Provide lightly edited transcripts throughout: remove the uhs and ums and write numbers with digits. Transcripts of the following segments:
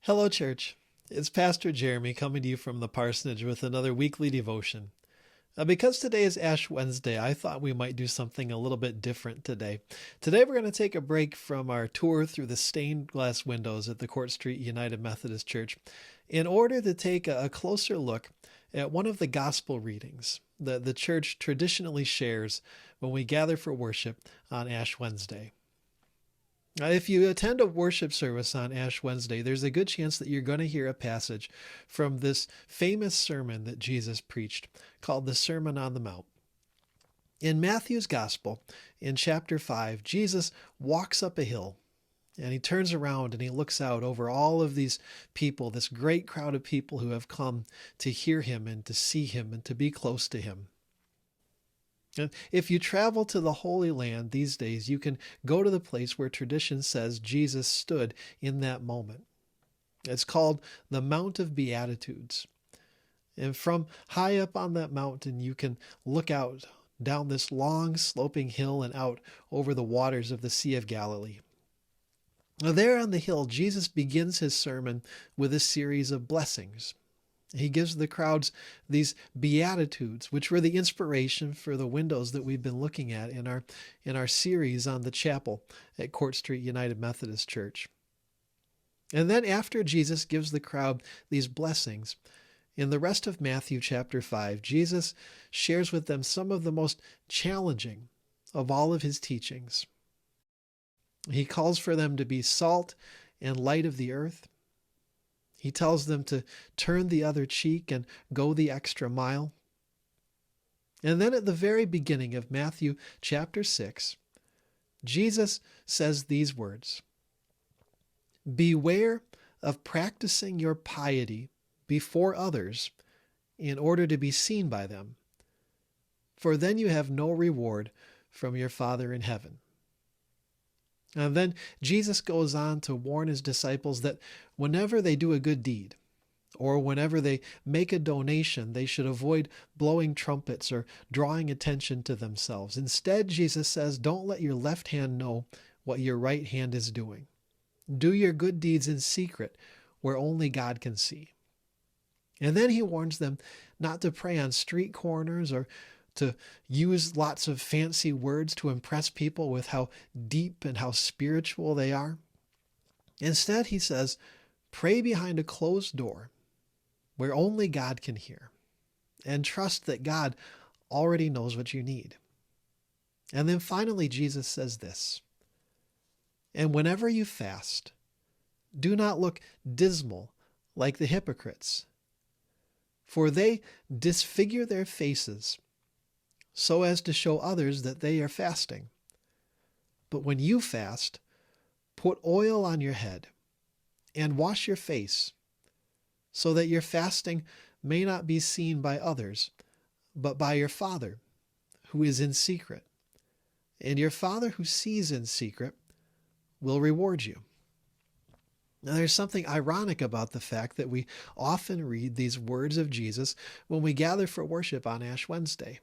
Hello, church. It's Pastor Jeremy coming to you from the parsonage with another weekly devotion. Because today is Ash Wednesday, I thought we might do something a little bit different today. Today, we're going to take a break from our tour through the stained glass windows at the Court Street United Methodist Church in order to take a closer look at one of the gospel readings that the church traditionally shares when we gather for worship on Ash Wednesday. If you attend a worship service on Ash Wednesday, there's a good chance that you're going to hear a passage from this famous sermon that Jesus preached called the Sermon on the Mount. In Matthew's Gospel, in chapter 5, Jesus walks up a hill and he turns around and he looks out over all of these people, this great crowd of people who have come to hear him and to see him and to be close to him. And if you travel to the Holy Land these days, you can go to the place where tradition says Jesus stood in that moment. It's called the Mount of Beatitudes. And from high up on that mountain, you can look out down this long sloping hill and out over the waters of the Sea of Galilee. Now, there on the hill, Jesus begins his sermon with a series of blessings. He gives the crowds these Beatitudes, which were the inspiration for the windows that we've been looking at in our series on the chapel at Court Street United Methodist Church. And then after Jesus gives the crowd these blessings, in the rest of Matthew chapter 5, Jesus shares with them some of the most challenging of all of his teachings. He calls for them to be salt and light of the earth. He tells them to turn the other cheek and go the extra mile. And then at the very beginning of Matthew chapter 6, Jesus says these words, "Beware of practicing your piety before others in order to be seen by them, for then you have no reward from your Father in heaven." And then Jesus goes on to warn his disciples that whenever they do a good deed, or whenever they make a donation, they should avoid blowing trumpets or drawing attention to themselves. Instead, Jesus says, don't let your left hand know what your right hand is doing. Do your good deeds in secret, where only God can see. And then he warns them not to pray on street corners or to use lots of fancy words to impress people with how deep and how spiritual they are. Instead, he says, pray behind a closed door where only God can hear, and trust that God already knows what you need. And then finally, Jesus says this, and whenever you fast, do not look dismal like the hypocrites, for they disfigure their faces so as to show others that they are fasting. But when you fast, put oil on your head and wash your face, so that your fasting may not be seen by others, but by your Father who is in secret. And your Father who sees in secret will reward you. Now, there's something ironic about the fact that we often read these words of Jesus when we gather for worship on Ash Wednesday.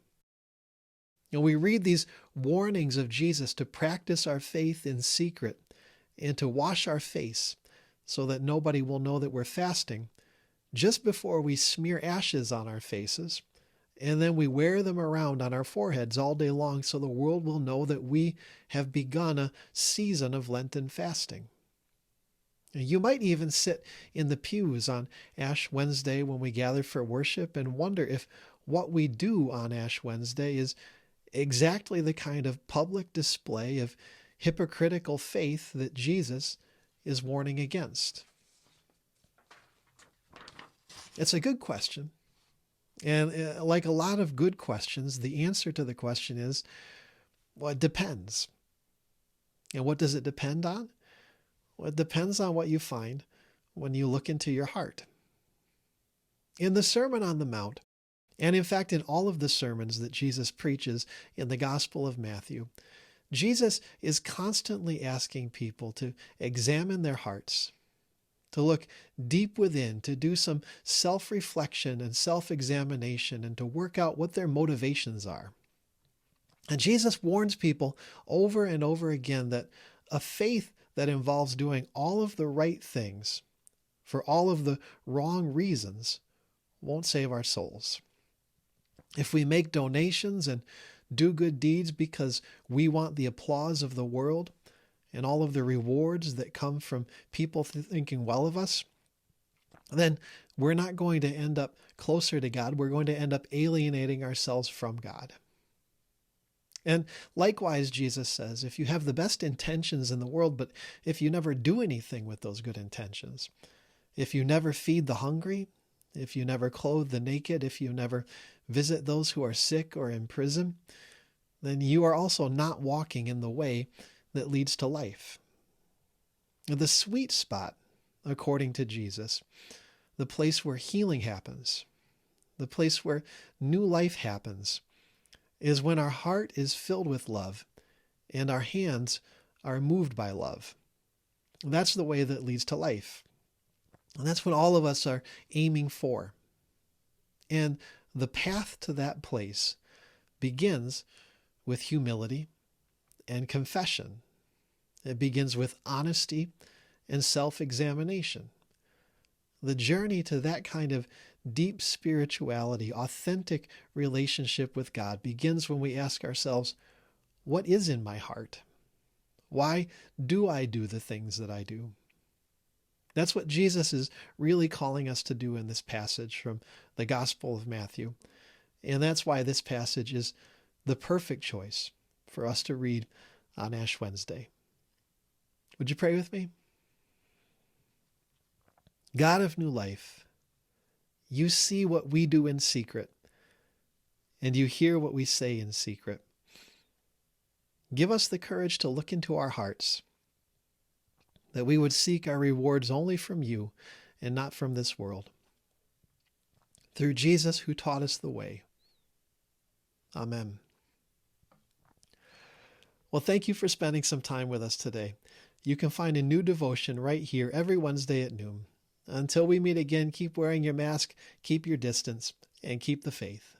And we read these warnings of Jesus to practice our faith in secret and to wash our face so that nobody will know that we're fasting just before we smear ashes on our faces, and then we wear them around on our foreheads all day long so the world will know that we have begun a season of Lenten fasting. You might even sit in the pews on Ash Wednesday when we gather for worship and wonder if what we do on Ash Wednesday is exactly the kind of public display of hypocritical faith that Jesus is warning against. It's a good question. And like a lot of good questions, the answer to the question is, well, it depends. And what does it depend on? Well, it depends on what you find when you look into your heart. In the Sermon on the Mount, and in fact, in all of the sermons that Jesus preaches in the Gospel of Matthew, Jesus is constantly asking people to examine their hearts, to look deep within, to do some self-reflection and self-examination, and to work out what their motivations are. And Jesus warns people over and over again that a faith that involves doing all of the right things for all of the wrong reasons won't save our souls. If we make donations and do good deeds because we want the applause of the world and all of the rewards that come from people thinking well of us, then we're not going to end up closer to God. We're going to end up alienating ourselves from God. And likewise, Jesus says, if you have the best intentions in the world, but if you never do anything with those good intentions, if you never feed the hungry, if you never clothe the naked, if you never visit those who are sick or in prison, then you are also not walking in the way that leads to life. The sweet spot, according to Jesus, the place where healing happens, the place where new life happens, is when our heart is filled with love and our hands are moved by love. That's the way that leads to life. And that's what all of us are aiming for. And the path to that place begins with humility and confession. It begins with honesty and self-examination. The journey to that kind of deep spirituality, authentic relationship with God begins when we ask ourselves, what is in my heart? Why do I do the things that I do? That's what Jesus is really calling us to do in this passage from the Gospel of Matthew. And that's why this passage is the perfect choice for us to read on Ash Wednesday. Would you pray with me? God of new life, you see what we do in secret, and you hear what we say in secret. Give us the courage to look into our hearts, that we would seek our rewards only from you and not from this world. Through Jesus who taught us the way. Amen. Well, thank you for spending some time with us today. You can find a new devotion right here every Wednesday at noon. Until we meet again, keep wearing your mask, keep your distance, and keep the faith.